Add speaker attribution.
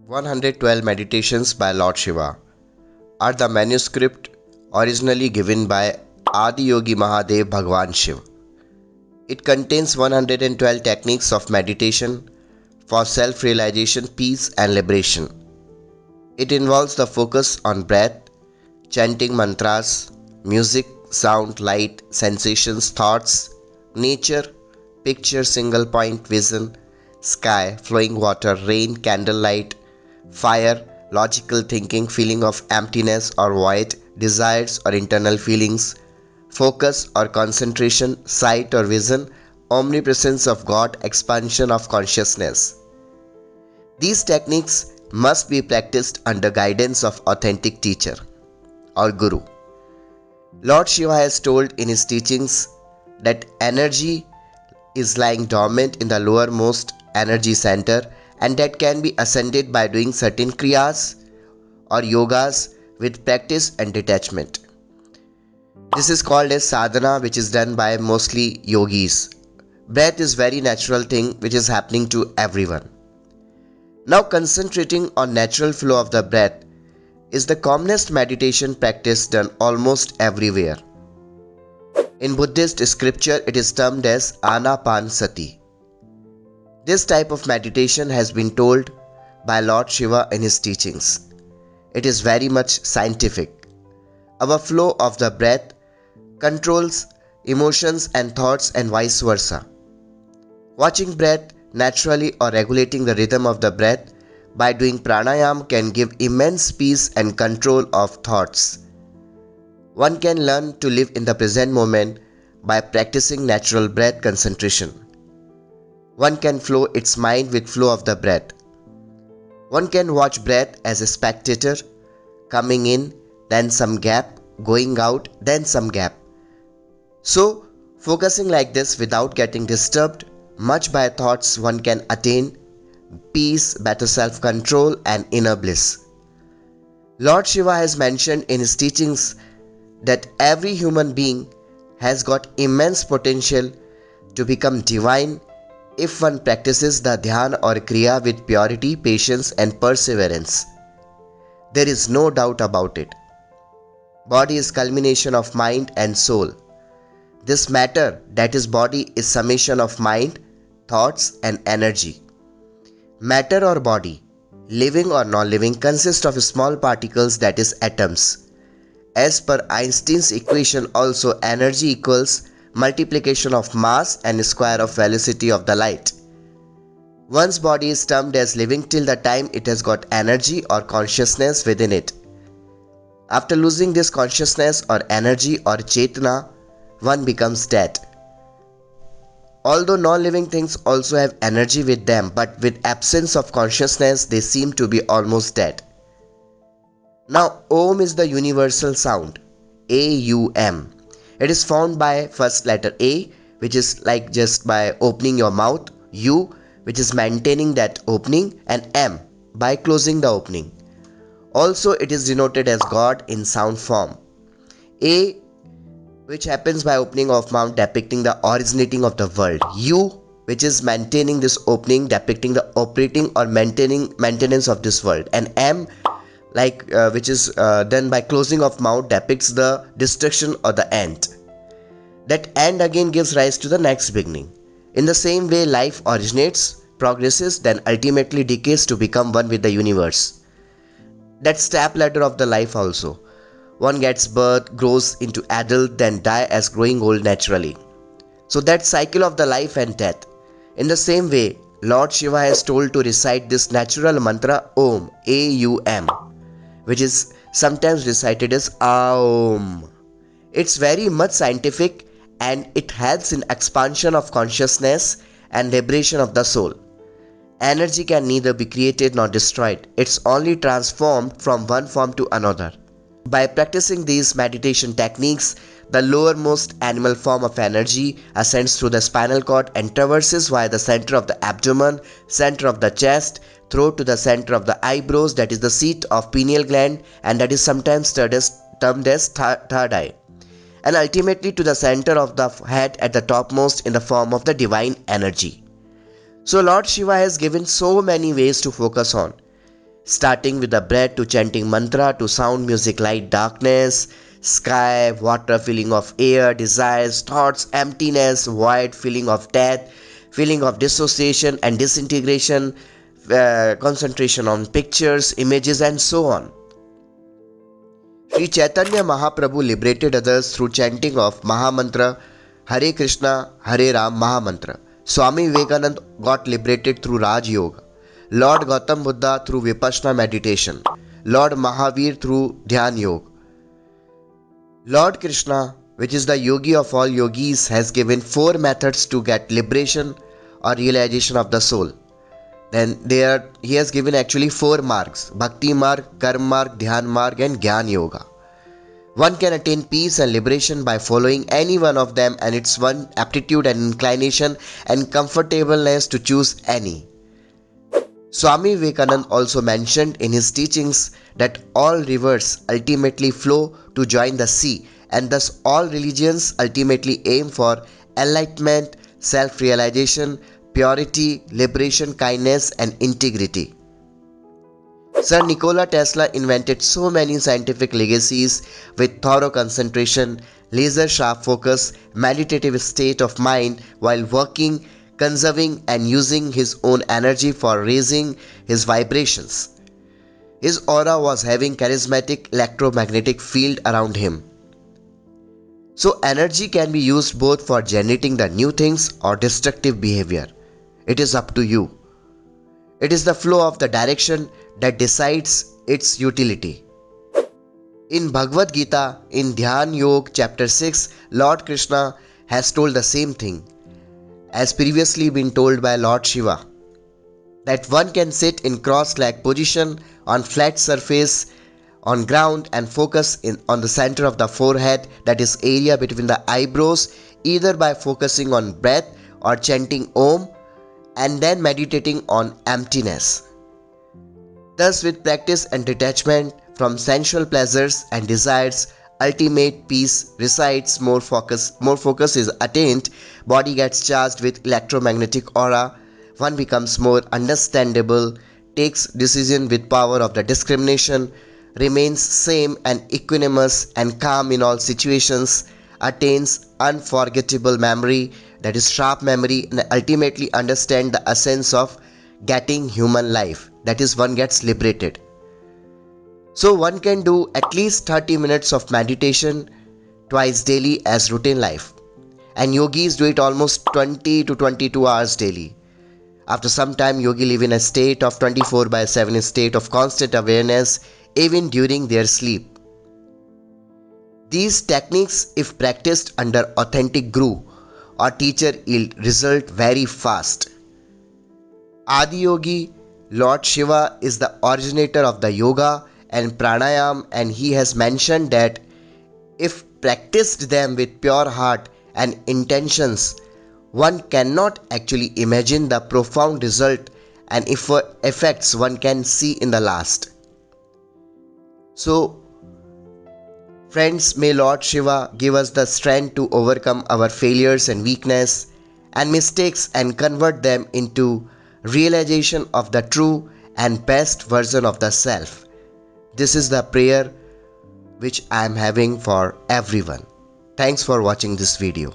Speaker 1: 112 Meditations by Lord Shiva are the manuscript originally given by Adiyogi Mahadev Bhagwan Shiv. It contains 112 techniques of meditation for self-realization, peace and liberation. It involves the focus on breath, chanting mantras, music, sound, light, sensations, thoughts, nature, picture, single point vision, sky, flowing water, rain, candlelight, fire, logical thinking, feeling of emptiness or void, desires or internal feelings, focus or concentration, sight or vision, omnipresence of God, expansion of consciousness. These techniques must be practiced under guidance of authentic teacher or guru. Lord Shiva has told in his teachings that energy is lying dormant in the lowermost energy center and that can be ascended by doing certain kriyas or yogas with practice and detachment. This is called as sadhana, which is done by mostly yogis. Breath is very natural thing which is happening to everyone. Now concentrating on natural flow of the breath is the commonest meditation practice done almost everywhere. In Buddhist scripture it is termed as anapanasati. This type of meditation has been told by Lord Shiva in his teachings. It is very much scientific. Our flow of the breath controls emotions and thoughts and vice versa. Watching breath naturally or regulating the rhythm of the breath by doing pranayama can give immense peace and control of thoughts. One can learn to live in the present moment by practicing natural breath concentration. One can flow its mind with flow of the breath. One can watch breath as a spectator, coming in, then some gap, going out, then some gap. So, focusing like this without getting disturbed much by thoughts, one can attain peace, better self-control and inner bliss. Lord Shiva has mentioned in his teachings that every human being has got immense potential to become divine if one practices the dhyana or kriya with purity, patience and perseverance. There is no doubt about it. Body is culmination of mind and soul. This matter, that is body, is summation of mind, thoughts and energy. Matter or body, living or non-living, consists of small particles, that is atoms. As per Einstein's equation also, energy equals multiplication of mass and square of velocity of the light. One's body is termed as living till the time it has got energy or consciousness within it. After losing this consciousness or energy or chetana, one becomes dead. Although non-living things also have energy with them, but with absence of consciousness they seem to be almost dead. Now Om is the universal sound, A-U-M. It is found by first letter A, which is like just by opening your mouth, U, which is maintaining that opening, and M, by closing the opening. Also it is denoted as God in sound form. A, which happens by opening of mouth depicting the originating of the world. U, which is maintaining this opening depicting the operating or maintenance of this world. And M, which is done by closing of mouth, depicts the destruction or the end. That end again gives rise to the next beginning. In the same way life originates, progresses, then ultimately decays to become one with the universe. That step ladder of the life also. One gets birth, grows into adult, then die as growing old naturally. So that cycle of the life and death. In the same way, Lord Shiva has told to recite this natural mantra Om, A-U-M, which is sometimes recited as Aum. It's very much scientific and it helps in expansion of consciousness and liberation of the soul. Energy can neither be created nor destroyed. It's only transformed from one form to another. By practicing these meditation techniques, the lowermost animal form of energy ascends through the spinal cord and traverses via the center of the abdomen, center of the chest, throat to the center of the eyebrows, that is the seat of pineal gland, and that is sometimes termed as third eye, and ultimately to the center of the head at the topmost in the form of the divine energy. So Lord Shiva has given so many ways to focus on. starting with the breath to chanting mantra to sound music, light, darkness, sky, water, feeling of air, desires, thoughts, emptiness, void, feeling of death, feeling of dissociation and disintegration, concentration on pictures, images, and so on. Sri Chaitanya Mahaprabhu liberated others through chanting of Mahamantra Hare Krishna, Hare Ram Mahamantra. Swami Vivekananda got liberated through Raj Yoga. Lord Gautam Buddha through Vipassana meditation. Lord Mahavir through Dhyan Yoga. Lord Krishna, which is the yogi of all yogis, has given 4 methods to get liberation or realization of the soul. Then he has given actually 4 margs: Bhakti Marg, Karma Marg, Dhyan Marg and Gyan Yoga. One can attain peace and liberation by following any one of them, and it's one aptitude and inclination and comfortableness to choose any. Swami Vivekananda also mentioned in his teachings that all rivers ultimately flow to join the sea, and thus all religions ultimately aim for enlightenment, self-realization, purity, liberation, kindness and integrity. Sir Nikola Tesla invented so many scientific legacies with thorough concentration, laser-sharp focus, meditative state of mind while working, conserving and using his own energy for raising his vibrations. His aura was having charismatic electromagnetic field around him. So energy can be used both for generating the new things or destructive behavior. It is up to you. It is the flow of the direction that decides its utility. In Bhagavad Gita, in Dhyan Yoga chapter 6, Lord Krishna has told the same thing as previously been told by Lord Shiva, that one can sit in cross-leg position on flat surface on ground and focus on the center of the forehead, that is area between the eyebrows, either by focusing on breath or chanting Om and then meditating on emptiness. Thus, with practice and detachment from sensual pleasures and desires, ultimate peace resides, more focus is attained, body gets charged with electromagnetic aura, one becomes more understandable, takes decision with power of the discrimination, remains same and equanimous and calm in all situations, attains unforgettable memory, that is sharp memory, and ultimately understand the essence of getting human life, that is one gets liberated. So one can do at least 30 minutes of meditation twice daily as routine life, and yogis do it almost 20 to 22 hours daily. After some time, yogi live in a state of 24/7 state of constant awareness even during their sleep. These techniques, if practiced under authentic guru or teacher, yield result very fast. Adiyogi Lord Shiva is the originator of the yoga and pranayam, and he has mentioned that if practiced them with pure heart and intentions, one cannot actually imagine the profound result and effects one can see in the last. So friends, may Lord Shiva give us the strength to overcome our failures and weakness and mistakes and convert them into realization of the true and best version of the self. This is the prayer which I am having for everyone. Thanks for watching this video.